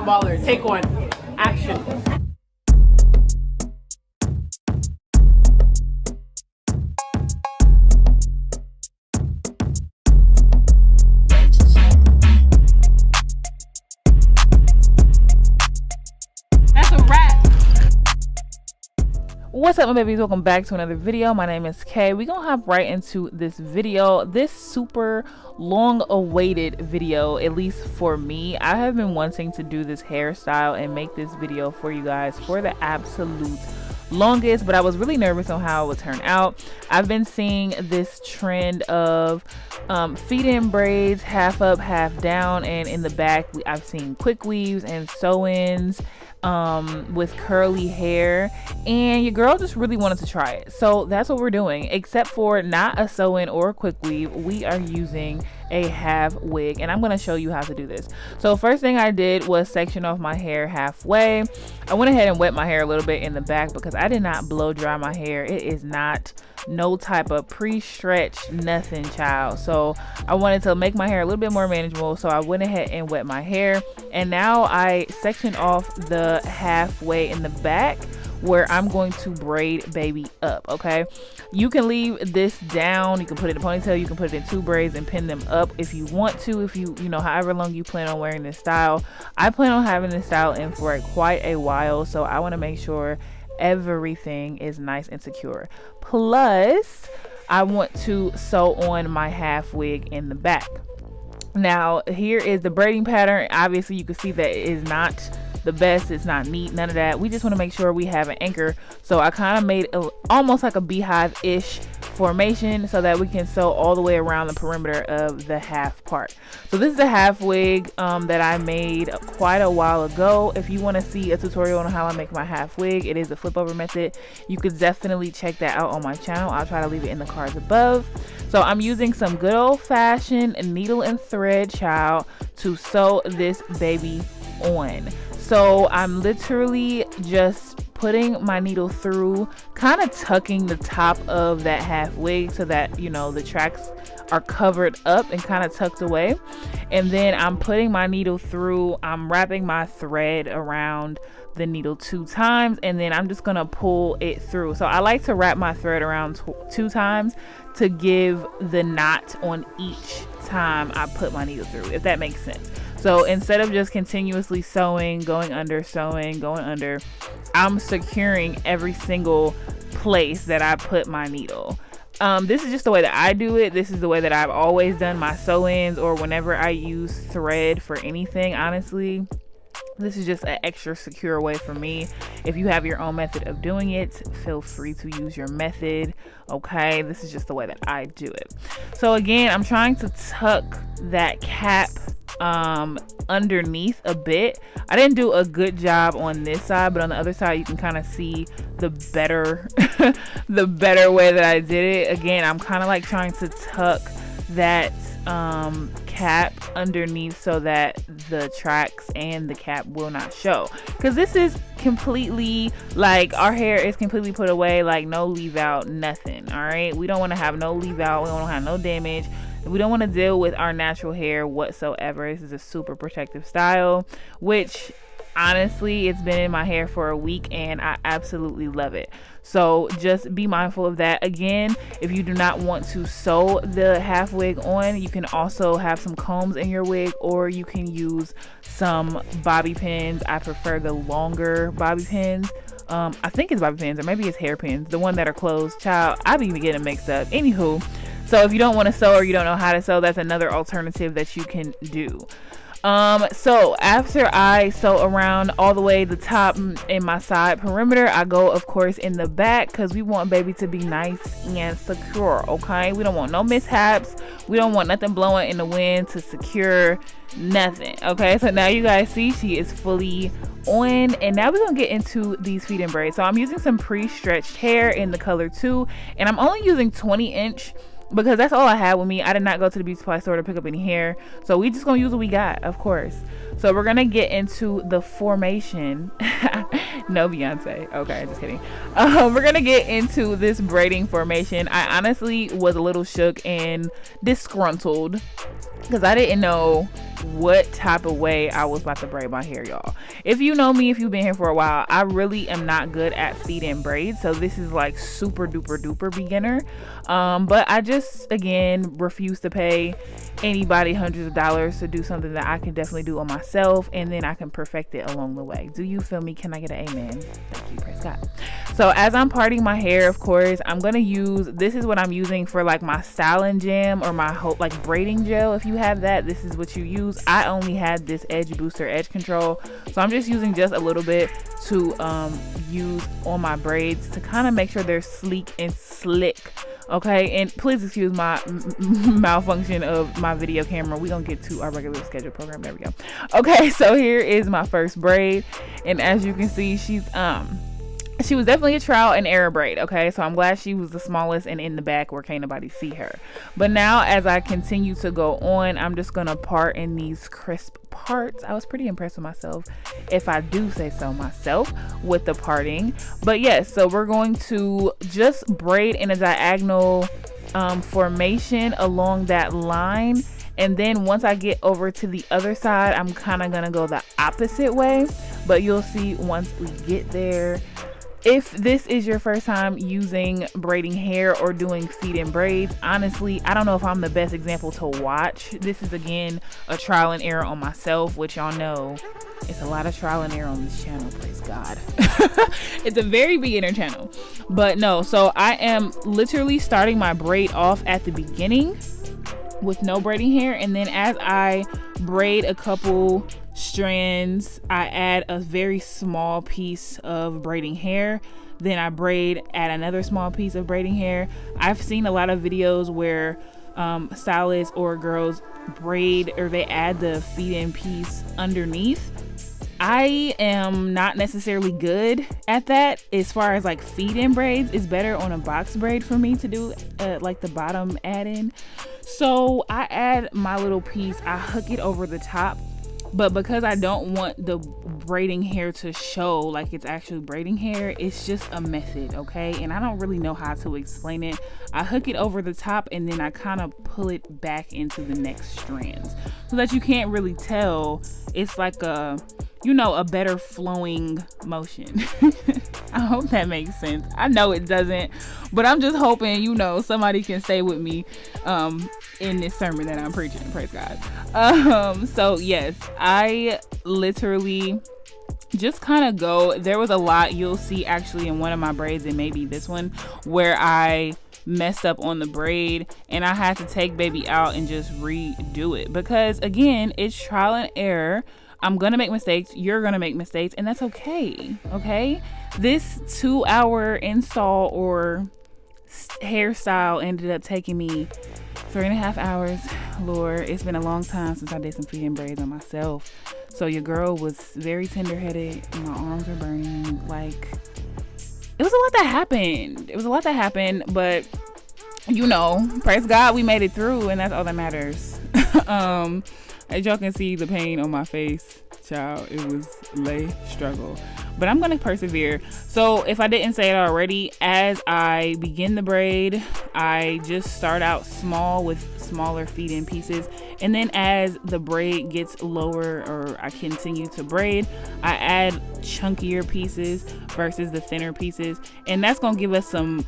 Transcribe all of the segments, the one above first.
baller. Take one. Action. That's a wrap. What's up, my babies? Welcome back to another video. My name is Kay. We're gonna hop right into this video, this super long awaited video, at least for me. I have been wanting to do this hairstyle and make this video for you guys for the absolute longest, but I was really nervous on how it would turn out. I've been seeing this trend of feed-in braids, half up, half down, and in the back I've seen quick weaves and sew-ins with curly hair, and your girl just really wanted to try it, so that's what we're doing. Except for not a sew-in or a quick weave, we are using a half wig, and I'm going to show you how to do this. So first thing I did was section off my hair halfway. I went ahead and wet my hair a little bit in the back because I did not blow dry my hair. It is not no type of pre-stretch nothing, child. So I wanted to make my hair a little bit more manageable, so I went ahead and wet my hair, and now I sectioned off the halfway in the back where I'm going to braid baby up. Okay, you can leave this down, you can put it in a ponytail, you can put it in two braids and pin them up if you want to, if you know, however long you plan on wearing this style. I plan on having this style in for quite a while, so I want to make sure everything is nice and secure. Plus I want to sew on my half wig in the back. Now here is the braiding pattern. Obviously you can see that it is not the best, it's not neat, none of that. We just want to make sure we have an anchor, so I kind of made almost like a beehive-ish formation so that we can sew all the way around the perimeter of the half part. So this is a half wig that I made quite a while ago. If you want to see a tutorial on how I make my half wig, it is a flip over method. You could definitely check that out on my channel. I'll try to leave it in the cards above. So I'm using some good old-fashioned needle and thread, child, to sew this baby on. So I'm literally just putting my needle through, kind of tucking the top of that half wig so that, you know, the tracks are covered up and kind of tucked away. And then I'm putting my needle through, I'm wrapping my thread around the needle 2 times, and then I'm just gonna pull it through. So I like to wrap my thread around 2 times to give the knot on each time I put my needle through, if that makes sense. So instead of just continuously sewing, going under, I'm securing every single place that I put my needle. This is just the way that I do it. This is the way that I've always done my sew-ins, or whenever I use thread for anything, honestly. This is just an extra secure way for me. If you have your own method of doing it, feel free to use your method. Okay, this is just the way that I do it. So again, I'm trying to tuck that cap underneath a bit. I didn't do a good job on this side, but on the other side you can kind of see the better the better way that I did it. Again, I'm kind of like trying to tuck that cap underneath so that the tracks and the cap will not show, because this is completely like, our hair is completely put away, like no leave out, nothing. All right, we don't want to have no leave out, we don't want to have no damage, we don't want to deal with our natural hair whatsoever. This is a super protective style, which honestly, it's been in my hair for a week and I absolutely love it. So just be mindful of that. Again, if you do not want to sew the half wig on, you can also have some combs in your wig, or you can use some bobby pins. I prefer the longer bobby pins. I think it's bobby pins, or maybe it's hairpins, the one that are closed, child. I be getting mixed up. Anywho, so if you don't want to sew or you don't know how to sew, that's another alternative that you can do. So after I sew around all the way the top in my side perimeter, I go of course in the back, because we want baby to be nice and secure. Okay, we don't want no mishaps, we don't want nothing blowing in the wind to secure nothing. Okay, so now you guys see she is fully on, and now we're gonna get into these feed-in braids. So I'm using some pre-stretched hair in the color 2, and I'm only using 20-inch because that's all I had with me. I did not go to the beauty supply store to pick up any hair, so we just gonna use what we got, of course. So we're gonna get into the formation. No, Beyonce. Okay, just kidding. We're gonna get into this braiding formation. I honestly was a little shook and disgruntled because I didn't know what type of way I was about to braid my hair, y'all. If you know me, if you've been here for a while, I really am not good at feed-in braids, so this is like super duper duper beginner. But I just, again, refuse to pay anybody hundreds of dollars to do something that I can definitely do on myself, and then I can perfect it along the way. Do you feel me? Can I get an amen? Thank you, praise God. So as I'm parting my hair, of course, I'm gonna use, this is what I'm using for like my styling gel or my whole like braiding gel. If you have that, this is what you use. I only had this edge booster, edge control, so I'm just using just a little bit to use on my braids to kind of make sure they're sleek and slick. Okay, and please excuse my malfunction of my video camera. We're gonna get to our regular scheduled program. There we go. Okay, so here is my first braid, and as you can see, she was definitely a trial and error braid. Okay, so I'm glad she was the smallest and in the back where can't nobody see her. But now as I continue to go on, I'm just gonna part in these crisp parts. I was pretty impressed with myself, if I do say so myself, with the parting. But yes, so we're going to just braid in a diagonal formation along that line, and then once I get over to the other side, I'm kind of gonna go the opposite way, but you'll see once we get there. If this is your first time using braiding hair or doing feed-in braids, honestly, I don't know if I'm the best example to watch. This is, again, a trial and error on myself, which y'all know it's a lot of trial and error on this channel, praise God. It's a very beginner channel. But no, so I am literally starting my braid off at the beginning with no braiding hair, and then as I braid a couple strands, I add a very small piece of braiding hair, then I add another small piece of braiding hair. I've seen a lot of videos where stylists or girls braid, or they add the feed-in piece underneath. I am not necessarily good at that. As far as like feed-in braids, it's better on a box braid for me to do like the bottom add-in. So I add my little piece, I hook it over the top, but because I don't want the braiding hair to show like it's actually braiding hair, it's just a method, okay? And I don't really know how to explain it. I hook it over the top and then I kind of pull it back into the next strands so that you can't really tell. It's like a, you know, a better flowing motion. I hope that makes sense. I know it doesn't, but I'm just hoping, you know, somebody can stay with me in this sermon that I'm preaching, praise God. So yes, I literally just kind of go, there was a lot you'll see actually in one of my braids, and maybe this one, where I messed up on the braid and I had to take baby out and just redo it, because again, it's trial and error. I'm gonna make mistakes, you're gonna make mistakes, and that's okay. Okay, this 2-hour install or hairstyle ended up taking me 3.5 hours. Lord, it's been a long time since I did some feed-in braids on myself, so your girl was very tender-headed. My arms were burning. Like, it was a lot that happened. But you know, praise God, we made it through, and that's all that matters. As y'all can see the pain on my face, child, it was lay struggle, but I'm gonna persevere. So if I didn't say it already, as I begin the braid, I just start out small with smaller feed-in pieces, and then as the braid gets lower, or I continue to braid, I add chunkier pieces versus the thinner pieces, and that's gonna give us some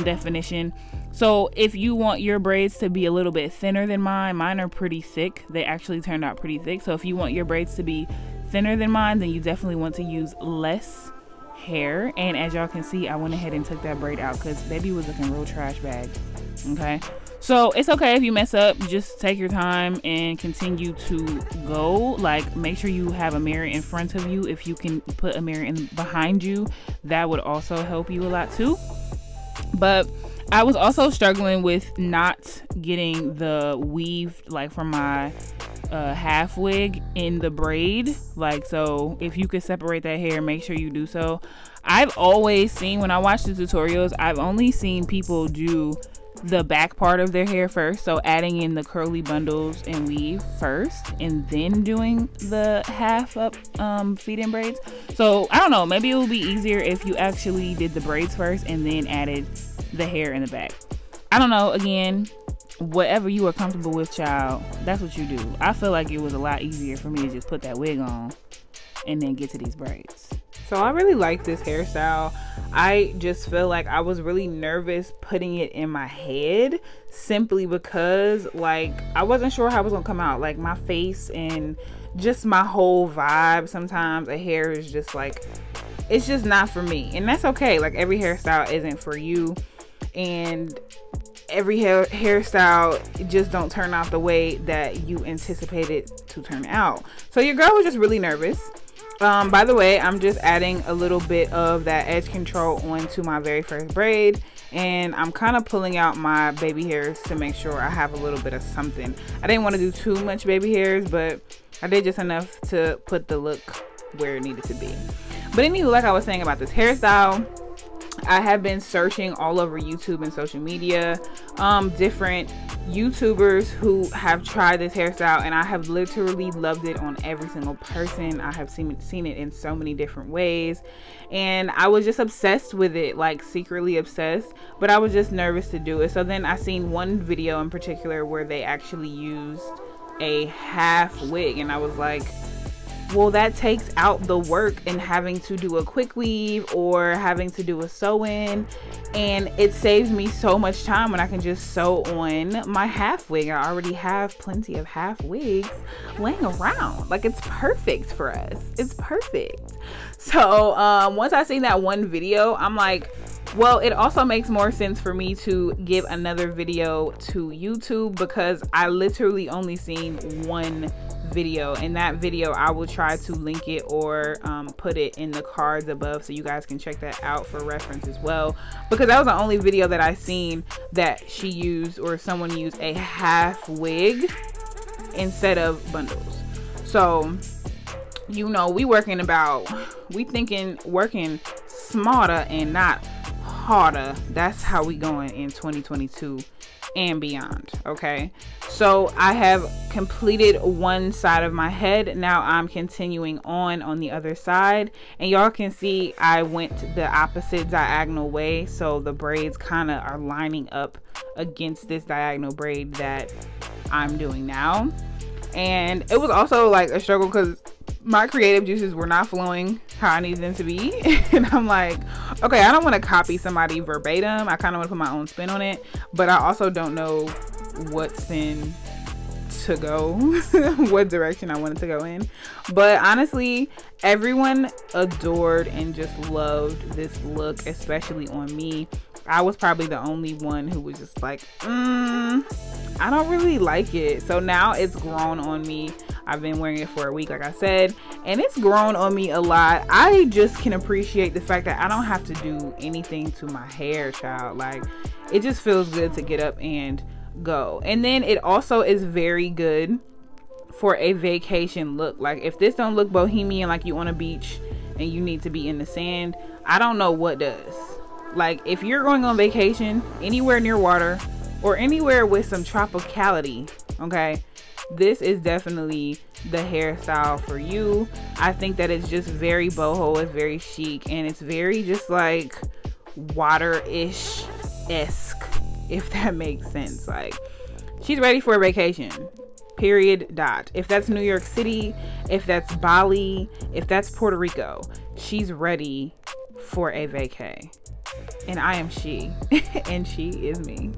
definition. So if you want your braids to be a little bit thinner than mine are pretty thick. They actually turned out pretty thick. So if you want your braids to be thinner than mine, then you definitely want to use less hair. And as y'all can see, I went ahead and took that braid out because baby was looking real trash bag. Okay, so it's okay if you mess up. Just take your time and continue to go. Like, make sure you have a mirror in front of you. If you can put a mirror in behind you, that would also help you a lot too. But I was also struggling with not getting the weave, like from my half wig in the braid. Like, so if you could separate that hair, make sure you do so. I've always seen, when I watch the tutorials, I've only seen people do the back part of their hair first, so adding in the curly bundles and weave first and then doing the half up feed-in braids. So I don't know, maybe it would be easier if you actually did the braids first and then added the hair in the back. I don't know, again, whatever you are comfortable with, child, that's what you do. I feel like it was a lot easier for me to just put that wig on and then get to these braids. So I really like this hairstyle. I just feel like I was really nervous putting it in my head simply because like I wasn't sure how it was gonna come out. Like my face and just my whole vibe, sometimes a hair is just like, it's just not for me, and that's okay. Like every hairstyle isn't for you, and every hairstyle just don't turn out the way that you anticipated to turn out. So your girl was just really nervous. By the way, I'm just adding a little bit of that edge control onto my very first braid, and I'm kind of pulling out my baby hairs to make sure I have a little bit of something. I didn't want to do too much baby hairs, but I did just enough to put the look where it needed to be. But anyway, like I was saying about this hairstyle, I have been searching all over YouTube and social media, different YouTubers who have tried this hairstyle, and I have literally loved it on every single person. I have seen it in so many different ways, and I was just obsessed with it, like secretly obsessed, but I was just nervous to do it. So then I seen one video in particular where they actually used a half wig, and I was like, well, that takes out the work in having to do a quick weave or having to do a sew-in, and it saves me so much time when I can just sew on my half wig. I already have plenty of half wigs laying around. Like, it's perfect for us. It's perfect. So once I seen that one video, I'm like, well, it also makes more sense for me to give another video to YouTube, because I literally only seen one video, and that video I will try to link it or put it in the cards above so you guys can check that out for reference as well, because that was the only video that I seen that she used or someone used a half wig instead of bundles. So you know, we thinking working smarter and not harder. That's how we going in 2022 and beyond. Okay, so I have completed one side of my head. Now I'm continuing on the other side, and y'all can see I went the opposite diagonal way, so the braids kind of are lining up against this diagonal braid that I'm doing now. And it was also like a struggle because my creative juices were not flowing how I needed them to be. And I'm like, okay, I don't want to copy somebody verbatim. I kind of want to put my own spin on it, but I also don't know what spin to go, what direction I wanted to go in. But honestly, everyone adored and just loved this look, especially on me. I was probably the only one who was just like, I don't really like it. So now it's grown on me. I've been wearing it for a week, like I said, and it's grown on me a lot. I just can appreciate the fact that I don't have to do anything to my hair, child. Like, it just feels good to get up and go. And then it also is very good for a vacation look. Like, if this don't look bohemian, like you on a beach and you need to be in the sand, I don't know what does. Like, if you're going on vacation anywhere near water or anywhere with some tropicality, okay, this is definitely the hairstyle for you. I think that it's just very boho, it's very chic, and it's very just like water-ish esque, if that makes sense. Like, she's ready for a vacation, period, dot. If that's New York City, if that's Bali, if that's Puerto Rico, she's ready for a vacay. And I am she, and she is me.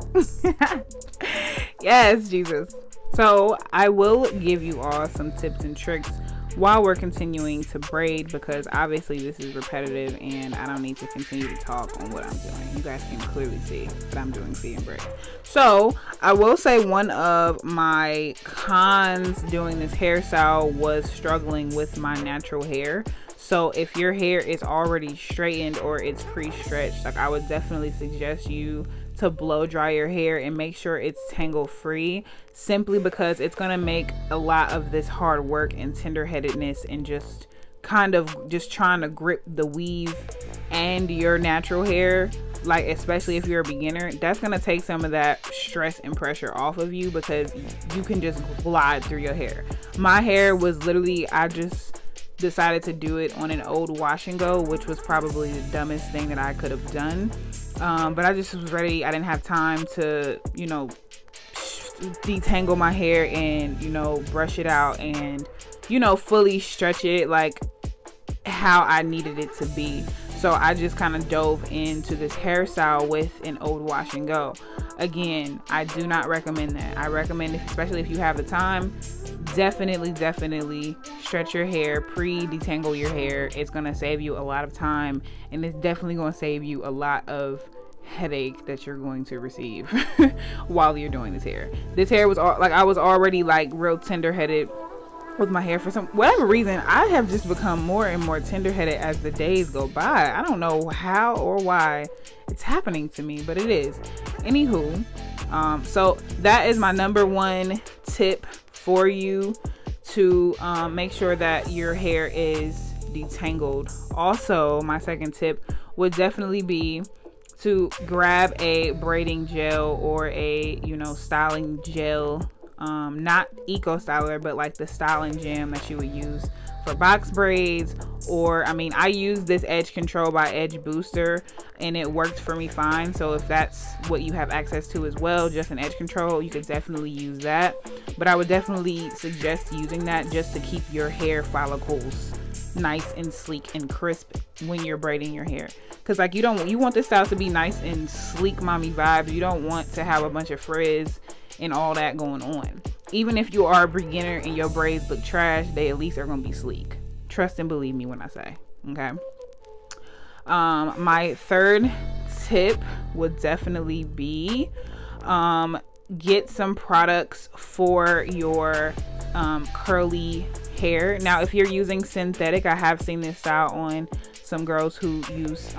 Yes, Jesus. So I will give you all some tips and tricks while we're continuing to braid, because obviously this is repetitive and I don't need to continue to talk on what I'm doing. You guys can clearly see that I'm doing feed and braid. So I will say one of my cons doing this hairstyle was struggling with my natural hair. So if your hair is already straightened or it's pre-stretched, like, I would definitely suggest you to blow dry your hair and make sure it's tangle free, simply because it's going to make a lot of this hard work and tender-headedness and just kind of just trying to grip the weave and your natural hair like especially if you're a beginner, that's gonna take some of that stress and pressure off of you, because you can just glide through your hair. My hair was literally, I just decided to do it on an old wash and go, which was probably the dumbest thing that I could have done. But I just was ready. I didn't have time to, you know, detangle my hair and, you know, brush it out and, you know, fully stretch it like how I needed it to be. So I just kind of dove into this hairstyle with an old wash and go. Again, I do not recommend that. I recommend, especially if you have the time, definitely stretch your hair, pre-detangle your hair. It's going to save you a lot of time, and it's definitely going to save you a lot of headache that you're going to receive while you're doing this hair. This hair was like, I was already like real tender-headed with my hair. For some whatever reason, I have just become more and more tender-headed as the days go by. I don't know how or why it's happening to me, but it is. Anywho, so that is my number one tip for you, to make sure that your hair is detangled. Also, my second tip would definitely be to grab a braiding gel or a, you know, styling gel, not eco styler, but like the styling gem that you would use for box braids. Or I mean, I use this Edge Control by Edge Booster, and it worked for me fine. So if that's what you have access to as well, just an Edge Control, you could definitely use that. But I would definitely suggest using that just to keep your hair follicles nice and sleek and crisp when you're braiding your hair. Because like, you want this style to be nice and sleek mommy vibes. You don't want to have a bunch of frizz and all that going on. Even if you are a beginner and your braids look trash, they at least are going to be sleek. Trust and believe me when I say, okay? My third tip would definitely be get some products for your curly hair. Now, if you're using synthetic, I have seen this style on some girls who use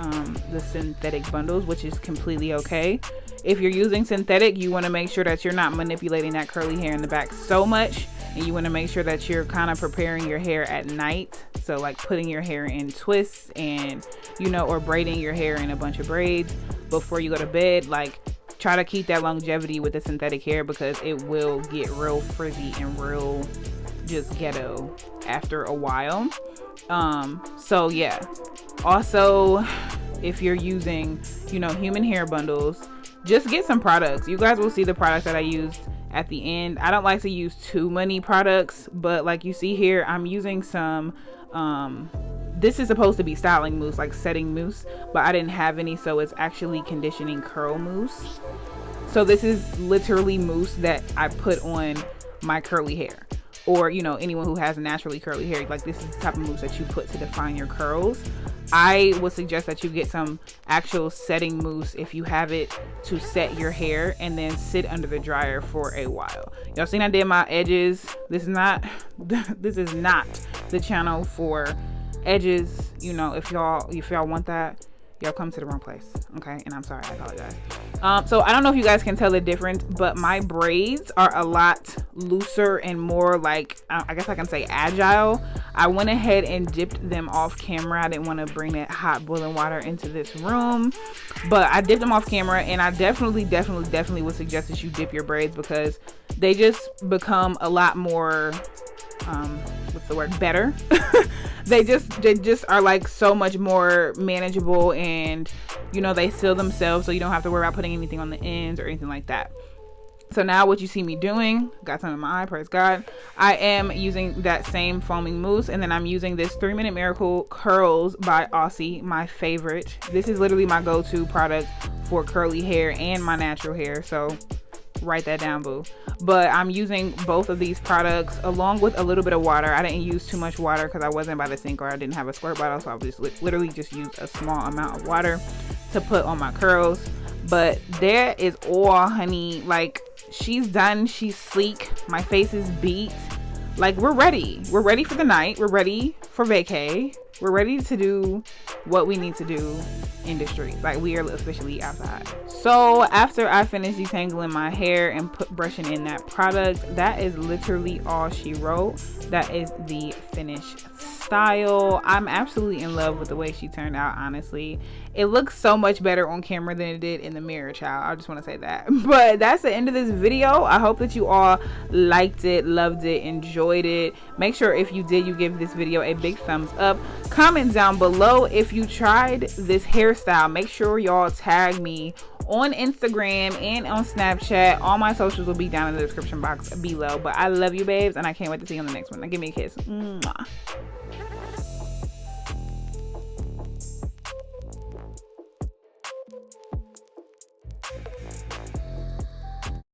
the synthetic bundles, which is completely okay. If you're using synthetic, you want to make sure that you're not manipulating that curly hair in the back so much, and you want to make sure that you're kind of preparing your hair at night. So like putting your hair in twists and, you know, or braiding your hair in a bunch of braids before you go to bed. Like, try to keep that longevity with the synthetic hair, because it will get real frizzy and real just ghetto after a while. So yeah. Also, if you're using, you know, human hair bundles, just get some products. You guys will see the products that I used at the end. I don't like to use too many products, but like you see here, I'm using some this is supposed to be styling mousse, like setting mousse, but I didn't have any, so it's actually conditioning curl mousse. So this is literally mousse that I put on my curly hair, or, you know, anyone who has naturally curly hair. Like, this is the type of mousse that you put to define your curls. I would suggest that you get some actual setting mousse if you have it, to set your hair and then sit under the dryer for a while. Y'all seen I did my edges. This is not the channel for edges. You know, if y'all want that, y'all come to the wrong place, okay? And I'm sorry, I apologize. So I don't know if you guys can tell the difference, but my braids are a lot looser and more like, I guess I can say agile. I went ahead and dipped them off camera. I didn't want to bring that hot boiling water into this room, but I dipped them off camera, and I definitely would suggest that you dip your braids, because they just become a lot more, what's the word, better. they just are like so much more manageable, and, you know, they seal themselves, so you don't have to worry about putting anything on the ends or anything like that. So now what you see me doing, got some in my eye, praise God, I am using that same foaming mousse, and then I'm using this 3-Minute Miracle Curls by Isee, my favorite. This is literally my go-to product for curly hair and my natural hair, so write that down, boo. But I'm using both of these products along with a little bit of water. I didn't use too much water because I wasn't by the sink, or I didn't have a squirt bottle, so I just literally just used a small amount of water to put on my curls. But there is all, honey. Like, she's done, she's sleek, my face is beat. Like, we're ready for the night, we're ready for vacay, we're ready to do what we need to do in the streets. Like, we are officially outside. So after I finished detangling my hair and brushing in that product, that is literally all she wrote. That is the finished style. I'm absolutely in love with the way she turned out, honestly. It looks so much better on camera than it did in the mirror, child. I just want to say that. But that's the end of this video. I hope that you all liked it, loved it, enjoyed it. Make sure if you did, you give this video a big thumbs up. Comment down below if you tried this hairstyle. Make sure y'all tag me on Instagram and on Snapchat. All my socials will be down in the description box below. But I love you, babes, and I can't wait to see you on the next one. Now give me a kiss. Mwah.